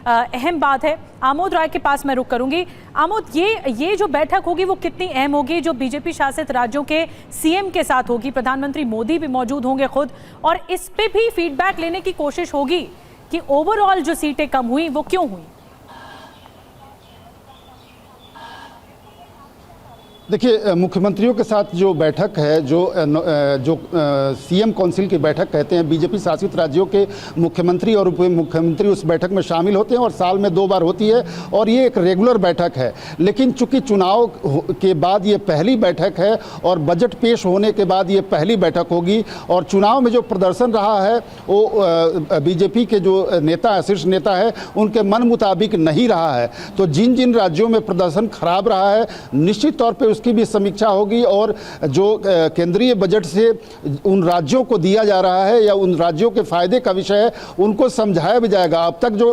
अहम बात है। आमोद राय के पास मैं रुक करूंगी। आमोद, ये जो बैठक होगी वो कितनी अहम होगी, जो बीजेपी शासित राज्यों के सीएम के साथ होगी? प्रधानमंत्री मोदी भी मौजूद होंगे खुद, और इस पे भी फीडबैक लेने की कोशिश होगी कि ओवरऑल जो सीटें कम हुई वो क्यों हुई। देखिए, मुख्यमंत्रियों के साथ जो बैठक है, जो सीएम काउंसिल की बैठक कहते हैं, बीजेपी शासित राज्यों के मुख्यमंत्री और उप मुख्यमंत्री उस बैठक में शामिल होते हैं और साल में 2 बार होती है और ये एक रेगुलर बैठक है। लेकिन चूंकि चुनाव के बाद ये पहली बैठक है और बजट पेश होने के बाद ये पहली बैठक होगी, और चुनाव में जो प्रदर्शन रहा है वो बीजेपी के जो नेता, शीर्ष नेता है, उनके मन मुताबिक नहीं रहा है। तो जिन जिन राज्यों में प्रदर्शन खराब रहा है, निश्चित तौर पर उसकी भी समीक्षा होगी, और जो केंद्रीय बजट से उन राज्यों को दिया जा रहा है या उन राज्यों के फायदे का विषय है, उनको समझाया भी जाएगा। अब तक जो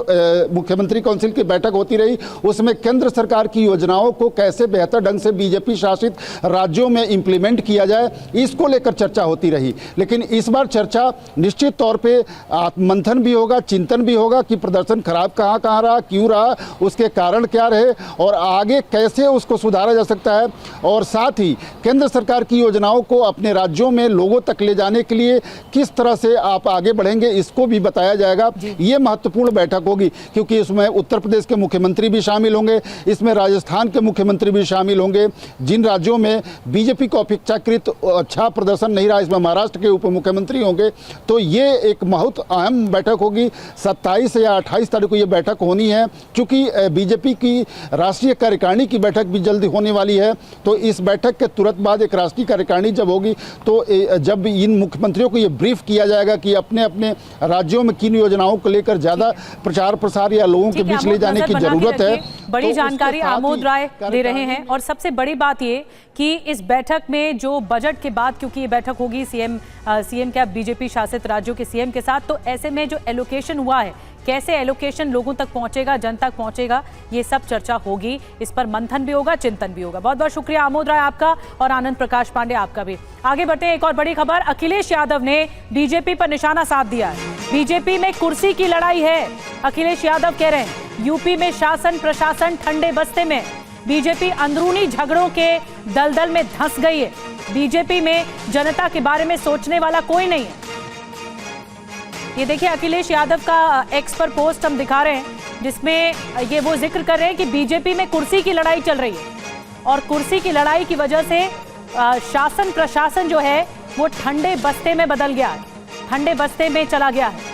मुख्यमंत्री काउंसिल की बैठक होती रही, उसमें केंद्र सरकार की योजनाओं को कैसे बेहतर ढंग से बीजेपी शासित राज्यों में इंप्लीमेंट किया जाए, इसको लेकर चर्चा होती रही। लेकिन इस बार चर्चा निश्चित तौर पे आत्ममंथन भी होगा, चिंतन भी होगा कि प्रदर्शन खराब कहाँ कहाँ रहा, क्यों रहा, उसके कारण क्या रहे और आगे कैसे उसको सुधारा जा सकता है, और साथ ही केंद्र सरकार की योजनाओं को अपने राज्यों में लोगों तक ले जाने के लिए किस तरह से आप आगे बढ़ेंगे, इसको भी बताया जाएगा। ये महत्वपूर्ण बैठक होगी क्योंकि इसमें उत्तर प्रदेश के मुख्यमंत्री भी शामिल होंगे, इसमें राजस्थान के मुख्यमंत्री भी शामिल होंगे। जिन राज्यों में बीजेपी को अपेक्षाकृत अच्छा प्रदर्शन नहीं रहा, इसमें महाराष्ट्र के उप मुख्यमंत्री होंगे। तो ये एक बहुत अहम बैठक होगी। 27 या 28 तारीख को ये बैठक होनी है। चूंकि बीजेपी की राष्ट्रीय कार्यकारिणी की बैठक भी जल्दी होने वाली है, तो इस बैठक के तुरंत बाद एक राष्ट्रीय कार्यकारिणी जब होगी, तो जब इन मुख्यमंत्रियों को ये ब्रीफ किया जाएगा कि अपने अपने राज्यों में किन योजनाओं को लेकर ज्यादा प्रचार प्रसार या लोगों के बीच ले जाने की जरूरत है। बड़ी जानकारी आमोद राय दे रहे हैं। और सबसे बड़ी बात ये कि इस बैठक में जो बजट के बाद, क्योंकि ये बैठक होगी सीएम क्या बीजेपी शासित राज्यों के सीएम के साथ, तो ऐसे में जो एलोकेशन हुआ है, कैसे एलोकेशन लोगों तक पहुंचेगा, जन तक पहुंचेगा, ये सब चर्चा होगी। इस पर मंथन भी होगा, चिंतन भी होगा। बहुत बहुत शुक्रिया आमोद राय आपका, और आनंद प्रकाश पांडे आपका भी। आगे बढ़ते हैं, एक और बड़ी खबर। अखिलेश यादव ने बीजेपी पर निशाना साध दिया है। बीजेपी में कुर्सी की लड़ाई है, अखिलेश यादव कह रहे हैं। यूपी में शासन प्रशासन ठंडे बस्ते में, बीजेपी अंदरूनी झगड़ों के दलदल में धंस गई है। बीजेपी में जनता के बारे में सोचने वाला कोई नहीं है। ये देखिए, अखिलेश यादव का एक्स पर पोस्ट हम दिखा रहे हैं, जिसमें ये वो जिक्र कर रहे हैं कि बीजेपी में कुर्सी की लड़ाई चल रही है, और कुर्सी की लड़ाई की वजह से शासन प्रशासन जो है वो ठंडे बस्ते में बदल गया है, ठंडे बस्ते में चला गया है।